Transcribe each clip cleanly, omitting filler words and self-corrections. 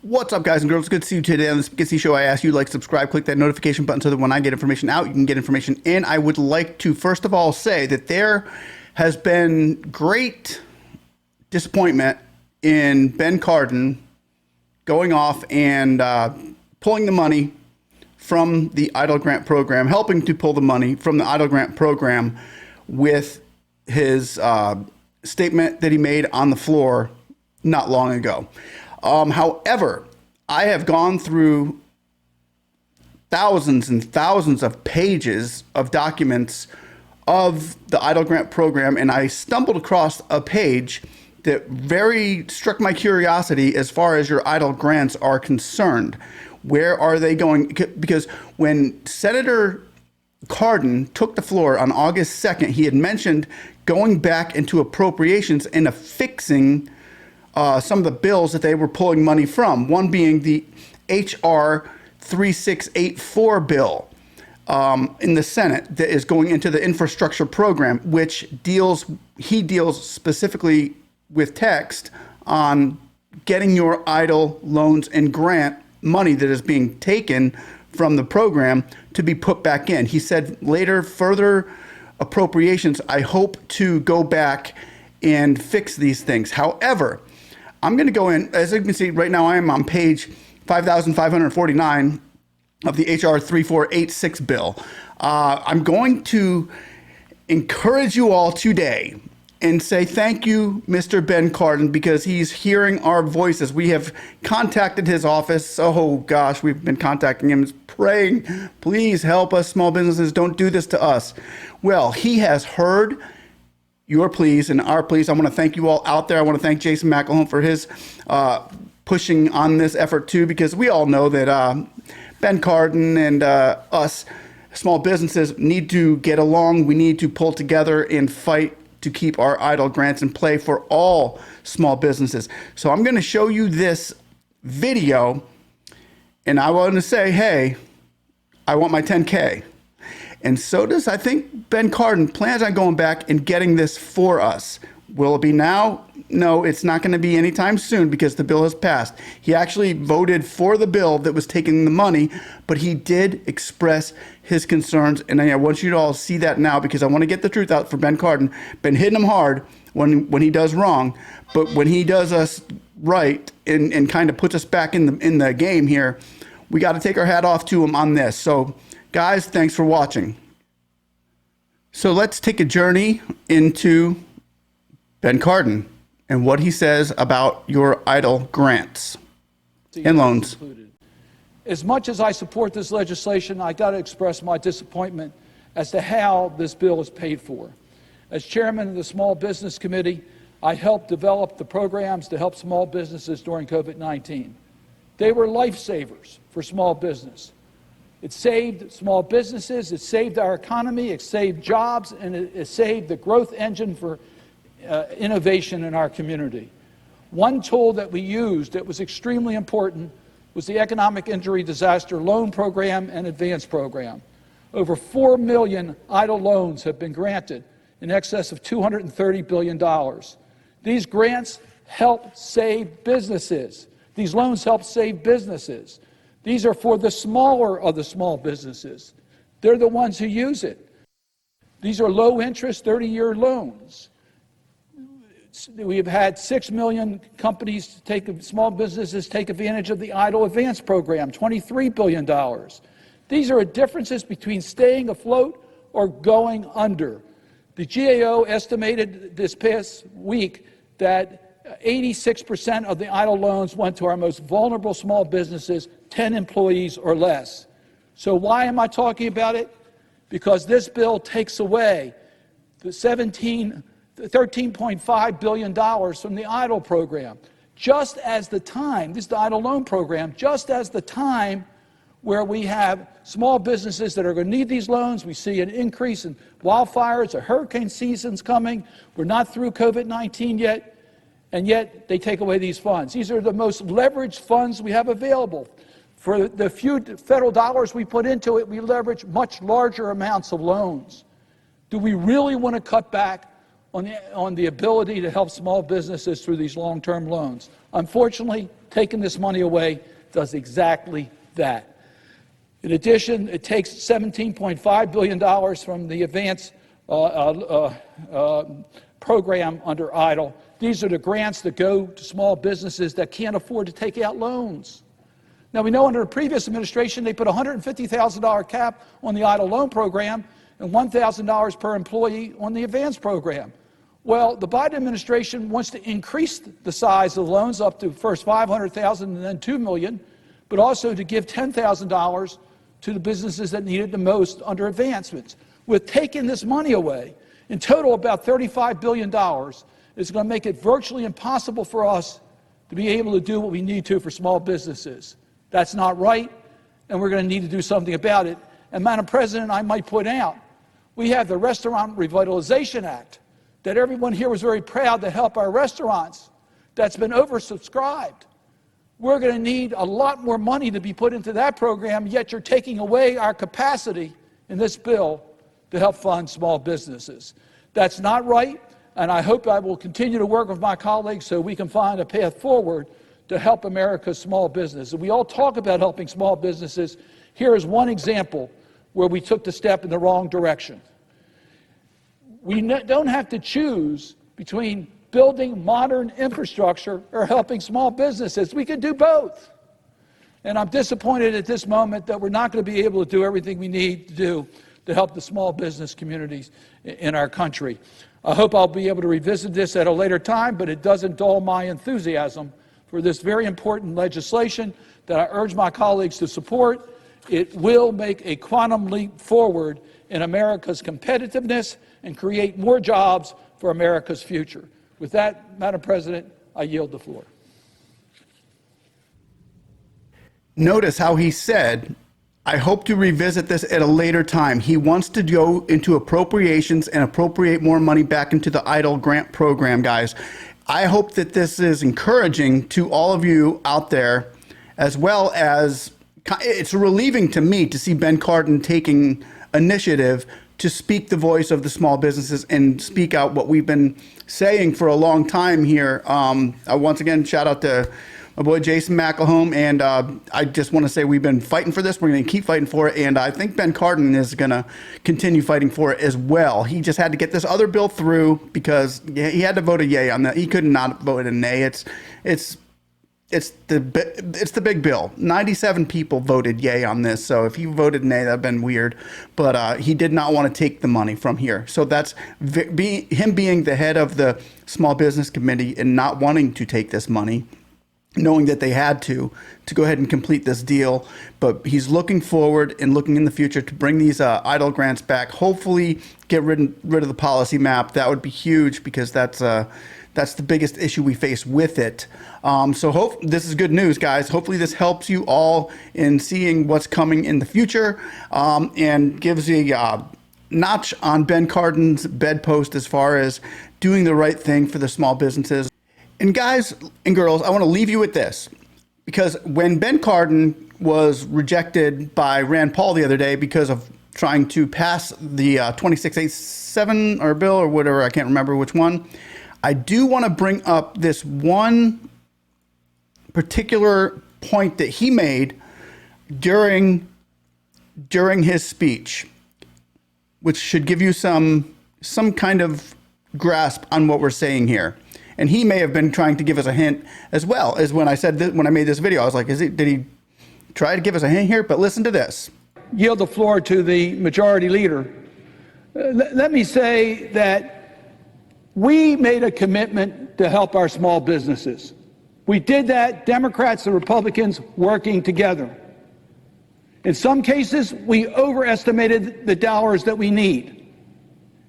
What's up, guys and girls? Good to see you today on the Speak and See Show. I ask you to like, subscribe, click that notification button so that when I get information out, you can get information in. I would like to first of all say that there has been great disappointment in Ben Cardin going off and pulling the money from the EIDL grant program, helping to pull the money from the EIDL grant program with his statement that he made on the floor not long ago. However, I have gone through thousands and thousands of pages of documents of the EIDL grant program, and I stumbled across a page that very struck my curiosity as far as your EIDL grants are concerned. Where are they going? Because when Senator Cardin took the floor on August 2nd, he had mentioned going back into appropriations and affixing some of the bills that they were pulling money from, one being the HR 3684 bill in the Senate that is going into the infrastructure program, which he deals specifically with text on getting your EIDL loans and grant money that is being taken from the program to be put back in. He said later, further appropriations, I hope to go back and fix these things. However, I'm going to go in, as you can see right now, I am on page 5,549 of the HR 3486 bill. I'm going to encourage you all today and say thank you, Mr. Ben Cardin, because he's hearing our voices. We have contacted his office. Oh gosh, we've been contacting him, praying, please help us, small businesses, don't do this to us. Well, he has heard your pleas and our pleas. I want to thank you all out there. I want to thank Jason McElhone for his pushing on this effort too, because we all know that Ben Cardin and us small businesses need to get along. We need to pull together and fight to keep our EIDL grants in play for all small businesses. So I'm going to show you this video, and I want to say, hey, I want my 10K. And so does, I think, Ben Cardin plans on going back and getting this for us. Will it be now? No, it's not going to be anytime soon because the bill has passed. He actually voted for the bill that was taking the money, but he did express his concerns. And I want you to all see that now because I want to get the truth out for Ben Cardin. Been hitting him hard when he does wrong, but when he does us right and kind of puts us back in the game here, we got to take our hat off to him on this. So, guys, thanks for watching. So let's take a journey into Ben Cardin and what he says about your EIDL grants and loans. As much as I support this legislation, I got to express my disappointment as to how this bill is paid for. As chairman of the Small Business Committee, I helped develop the programs to help small businesses during COVID-19. They were lifesavers for small business. It saved small businesses, it saved our economy, it saved jobs, and it saved the growth engine for innovation in our community. One tool that we used that was extremely important was the Economic Injury Disaster Loan Program and Advance Program. Over 4 million EIDL loans have been granted in excess of $230 billion. These grants help save businesses. These loans help save businesses. These are for the smaller of the small businesses. They're the ones who use it. These are low-interest, 30-year loans. We've had 6 million companies small businesses take advantage of the EIDL Advance Program, $23 billion. These are differences between staying afloat or going under. The GAO estimated this past week that 86% of the EIDL loans went to our most vulnerable small businesses, 10 employees or less. So why am I talking about it? Because this bill takes away the $13.5 billion from the EIDL program. Just as the time, this is the EIDL loan program, just as the time where we have small businesses that are going to need these loans. We see an increase in wildfires, a hurricane season's coming. We're not through COVID-19 yet, and yet they take away these funds. These are the most leveraged funds we have available. For the few federal dollars we put into it, we leverage much larger amounts of loans. Do we really want to cut back on the ability to help small businesses through these long-term loans? Unfortunately, taking this money away does exactly that. In addition, it takes $17.5 billion from the advance program under EIDL. These are the grants that go to small businesses that can't afford to take out loans. Now, we know under the previous administration, they put a $150,000 cap on the EIDL loan program and $1,000 per employee on the advance program. Well, the Biden administration wants to increase the size of the loans up to first $500,000 and then $2 million, but also to give $10,000 to the businesses that need it the most under advancements. With taking this money away, in total about $35 billion, it's going to make it virtually impossible for us to be able to do what we need to for small businesses. That's not right, and we're going to need to do something about it. And Madam President, I might point out, we have the Restaurant Revitalization Act that everyone here was very proud to help our restaurants. That's been oversubscribed. We're going to need a lot more money to be put into that program, yet you're taking away our capacity in this bill to help fund small businesses. That's not right, and I hope I will continue to work with my colleagues so we can find a path forward to help America's small business. And we all talk about helping small businesses. Here is one example where we took the step in the wrong direction. We don't have to choose between building modern infrastructure or helping small businesses. We can do both. And I'm disappointed at this moment that we're not going to be able to do everything we need to do to help the small business communities in our country. I hope I'll be able to revisit this at a later time, but it doesn't dull my enthusiasm for this very important legislation that I urge my colleagues to support. It will make a quantum leap forward in America's competitiveness and create more jobs for America's future. With that, Madam President, I yield the floor. Notice how he said, I hope to revisit this at a later time. He wants to go into appropriations and appropriate more money back into the EIDL grant program, guys. I hope that this is encouraging to all of you out there, as well as it's relieving to me to see Ben Cardin taking initiative to speak the voice of the small businesses and speak out what we've been saying for a long time here. Once again, shout out to my boy Jason McElhone, and I just want to say we've been fighting for this. We're going to keep fighting for it, and I think Ben Cardin is going to continue fighting for it as well. He just had to get this other bill through because he had to vote a yay on that. He could not vote a nay. It's the big bill. 97 people voted yay on this, so if he voted nay, that'd been weird. But he did not want to take the money from here. So that's him being the head of the Small Business Committee and not wanting to take this money, knowing that they had to go ahead and complete this deal. But he's looking forward and looking in the future to bring these EIDL grants back. Hopefully get rid of the policy map. That would be huge because that's the biggest issue we face with it. So this is good news, guys. Hopefully this helps you all in seeing what's coming in the future, and gives you a notch on Ben Cardin's bedpost as far as doing the right thing for the small businesses. And guys and girls, I want to leave you with this, because when Ben Cardin was rejected by Rand Paul the other day because of trying to pass the 2687 or bill or whatever, I can't remember which one, I do want to bring up this one particular point that he made during his speech, which should give you some kind of grasp on what we're saying here. And he may have been trying to give us a hint as well as when I said that, when I made this video, I was like, did he try to give us a hint here? But listen to this. Yield the floor to the majority leader. Let me say that we made a commitment to help our small businesses. We did that, Democrats and Republicans working together. In some cases, we overestimated the dollars that we need.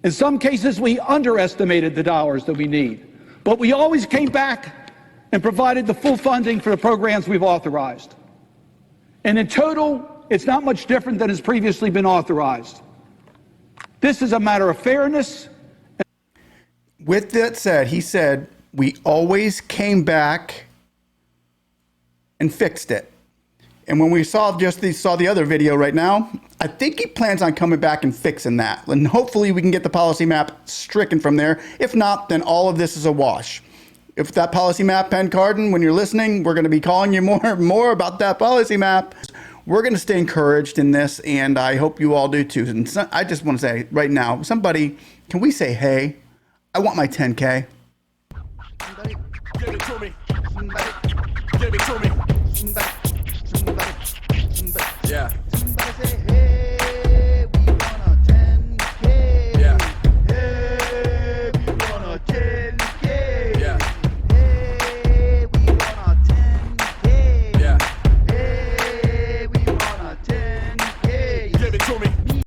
In some cases, we underestimated the dollars that we need. But we always came back and provided the full funding for the programs we've authorized. And in total, it's not much different than has previously been authorized. This is a matter of fairness. With that said, he said, we always came back and fixed it. And when we saw the other video right now, I think he plans on coming back and fixing that. And hopefully we can get the policy map stricken from there. If not, then all of this is a wash. if that policy map, Ben Cardin, when you're listening, we're going to be calling you more about that policy map. We're going to stay encouraged in this, and I hope you all do too. And so, I just want to say right now, somebody, can we say, hey, I want my 10K? Somebody, give it to me. Somebody, give it to me. Somebody. Yeah.